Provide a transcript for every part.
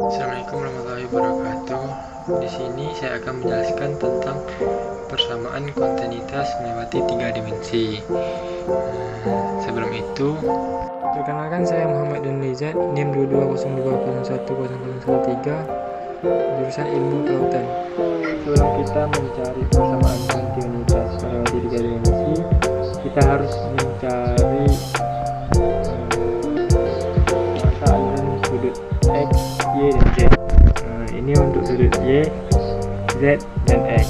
Assalamualaikum warahmatullahi wabarakatuh. Di sini saya akan menjelaskan tentang persamaan kontinuitas melewati 3 dimensi. Sebelum itu, perkenalkan saya Muhammad dan Lizat, NIM 2202010013, jurusan Ilmu Kelautan. Sebelum kita mencari persamaan kontinuitas melewati 3 dimensi, kita harus mencari masa aliran sudut X, Y, dan Z. Ini untuk sudut Y, Z, dan X.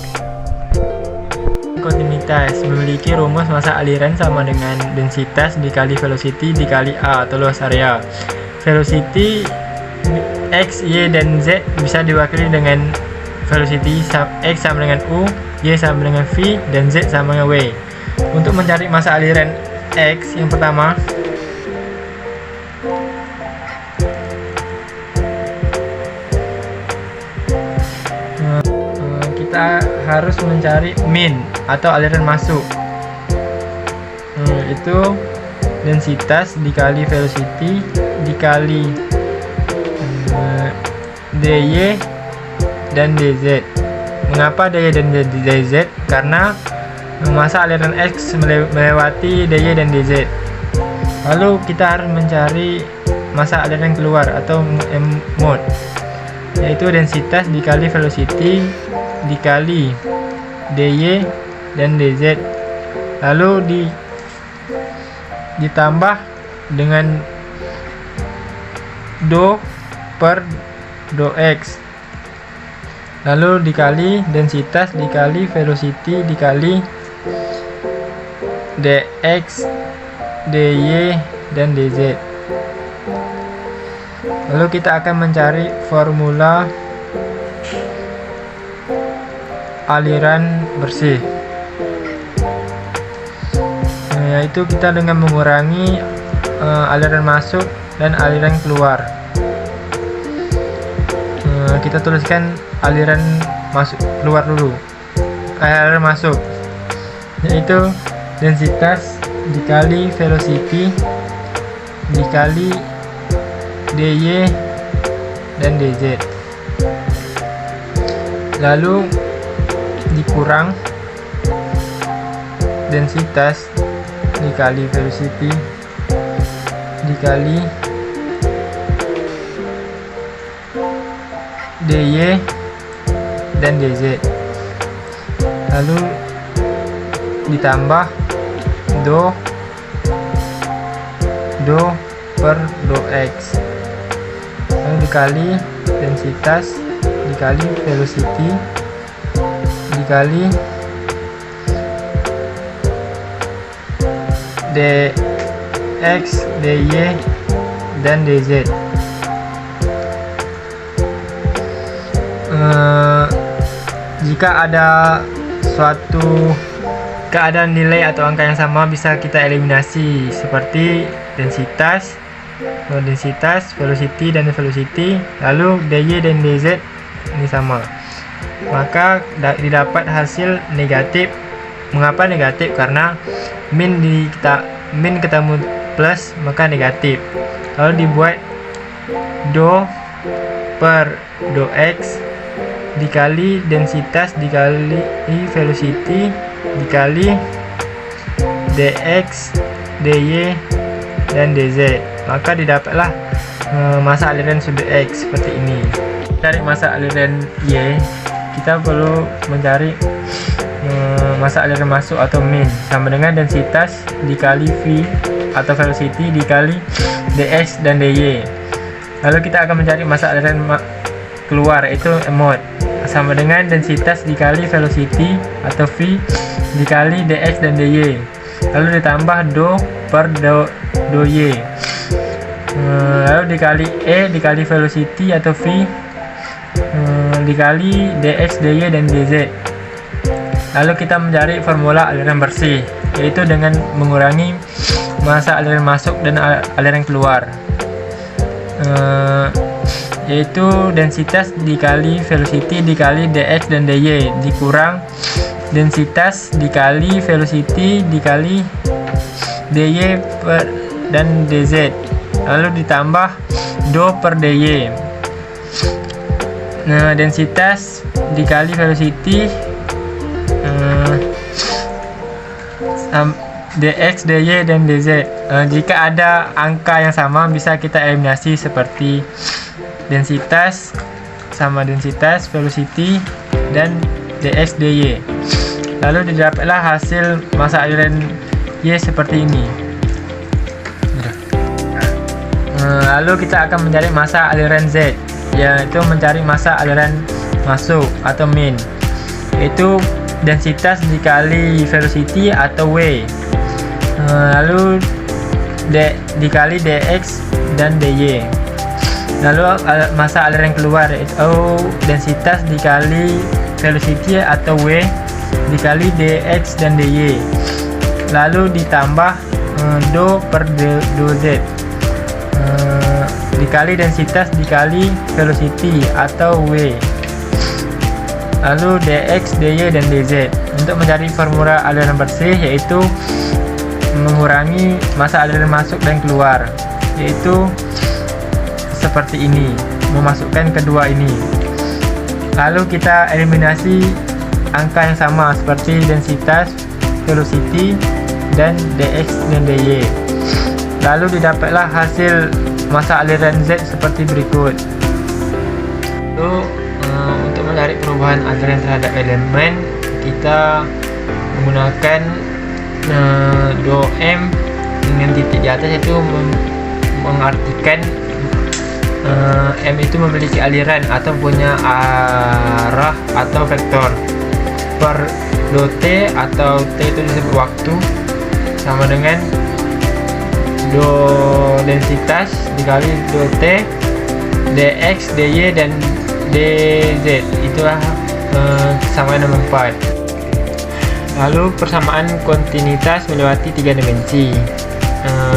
Kontinuitas memiliki rumus masa aliran sama dengan densitas dikali velocity dikali A atau luas area. Velocity X, Y, dan Z bisa diwakili dengan velocity X sama dengan U, Y sama dengan V, dan Z sama dengan W. Untuk mencari masa aliran X, yang pertama kita harus mencari min atau aliran masuk. Itu densitas dikali velocity dikali dy dan dz. Mengapa dy dan dz? Karena masa aliran X melewati dy dan dz. Lalu kita harus mencari masa aliran keluar atau mode, yaitu densitas dikali velocity dikali dy dan dz, lalu ditambah dengan do per do x, lalu dikali densitas dikali velocity dikali dx, dy, dan dz. Lalu kita akan mencari formula aliran bersih, yaitu kita dengan mengurangi aliran masuk dan aliran keluar. Kita tuliskan aliran masuk keluar dulu. Aliran masuk yaitu densitas dikali velocity dikali dy dan dz, lalu dikurang densitas dikali velocity dikali dy dan dz, lalu ditambah do per do x, lalu dikali densitas dikali velocity dikali dx, dy, dan dz. Jika ada suatu keadaan nilai atau angka yang sama, bisa kita eliminasi seperti densitas, velocity, dan velocity, lalu dy dan dz ini sama, maka didapat hasil negatif. Mengapa negatif? Karena min ketemu plus, maka negatif. Lalu dibuat do per do x dikali densitas dikali velocity dikali dx, dy, dan dz, maka didapatlah masa aliran sudut x seperti ini. Dari masa aliran y, kita perlu mencari masa aliran masuk atau min sama dengan densitas dikali v atau velocity dikali dx dan dy. Lalu kita akan mencari masa aliran keluar, yaitu mode, sama dengan densitas dikali velocity atau v dikali dx dan dy, lalu ditambah do per do y, lalu dikali e dikali velocity atau v dikali dx, dy, dan dz. Lalu kita mencari formula aliran bersih, yaitu dengan mengurangi masa aliran masuk dan aliran keluar, yaitu densitas dikali velocity dikali dx dan dy dikurang densitas dikali velocity dikali dy dan dz, lalu ditambah do per dy. densitas dikali velocity dx, dy, dan dz. Jika ada angka yang sama, bisa kita eliminasi seperti densitas sama densitas velocity dan dx, dy. Lalu didapatlah hasil masa aliran Y seperti ini. Lalu kita akan mencari masa aliran Z, yaitu mencari masa aliran masuk atau min, yaitu densitas dikali velocity atau W, lalu dikali dx dan dy. Lalu masa aliran keluar, yaitu densitas dikali velocity atau W dikali dx dan dy, lalu ditambah do per do z dikali densitas dikali velocity atau W, lalu dx, dy, dan dz. Untuk mencari formula aliran bersih, yaitu mengurangi masa aliran masuk dan keluar, yaitu seperti ini, memasukkan kedua ini. Lalu kita eliminasi angka yang sama seperti densitas, velocity, dan dx dan dy. Lalu didapatlah hasil masa aliran Z seperti berikut. Lalu untuk mencari perubahan aliran terhadap elemen, kita menggunakan do M dengan titik di atas, itu mengartikan M itu memiliki aliran atau punya arah atau vektor, per do T atau T itu disebut waktu, sama dengan do densitas dikali do T, dx, dy, dan dz. Itulah kesamaan nomor 4. Lalu persamaan kontinuitas melewati 3 dimensi.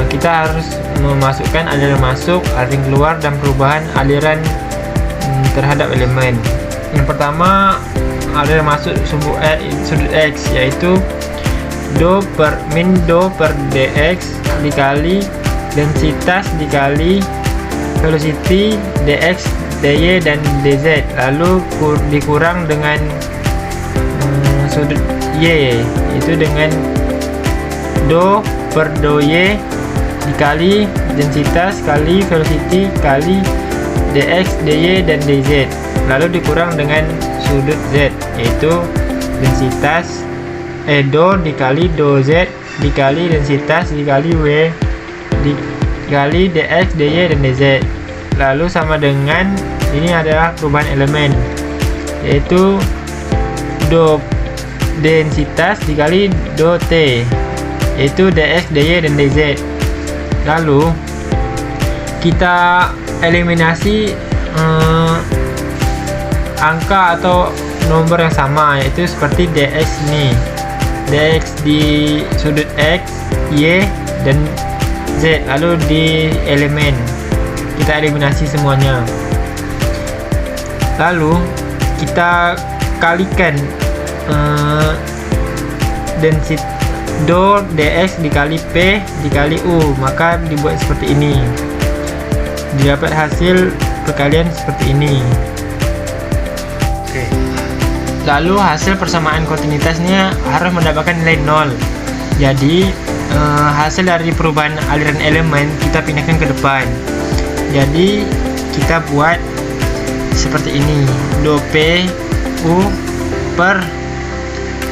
Kita harus memasukkan aliran masuk, aliran keluar, dan perubahan aliran terhadap elemen. Yang pertama, aliran masuk sudut x, yaitu min do per dx dikali densitas dikali velocity dx, dy, dan dz, lalu dikurang dengan sudut y, itu dengan do per do y dikali densitas kali velocity kali dx, dy, dan dz, lalu dikurang dengan sudut z, yaitu densitas do dikali do z dikali densitas dikali w dikali dx, dy, dan dz, lalu sama dengan ini adalah perubahan elemen, yaitu do densitas dikali do t, yaitu dx, dy, dan dz. Lalu kita eliminasi angka atau nomor yang sama, yaitu seperti dx ini, dx di sudut x, y, dan z, lalu di elemen kita eliminasi semuanya. Lalu kita kalikan densitas do dx dikali p dikali u, maka dibuat seperti ini, didapat hasil perkalian seperti ini. Lalu hasil persamaan kontinuitasnya harus mendapatkan nilai 0. Jadi hasil dari perubahan aliran elemen kita pindahkan ke depan. Jadi kita buat seperti ini, do p u per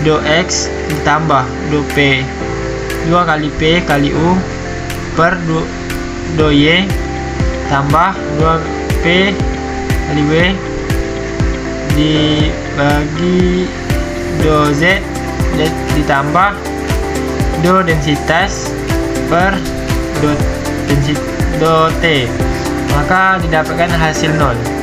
do x ditambah do p 2 kali p kali u per do y tambah 2 p kali w dibagi do z ditambah do densitas per do t, maka didapatkan hasil 0.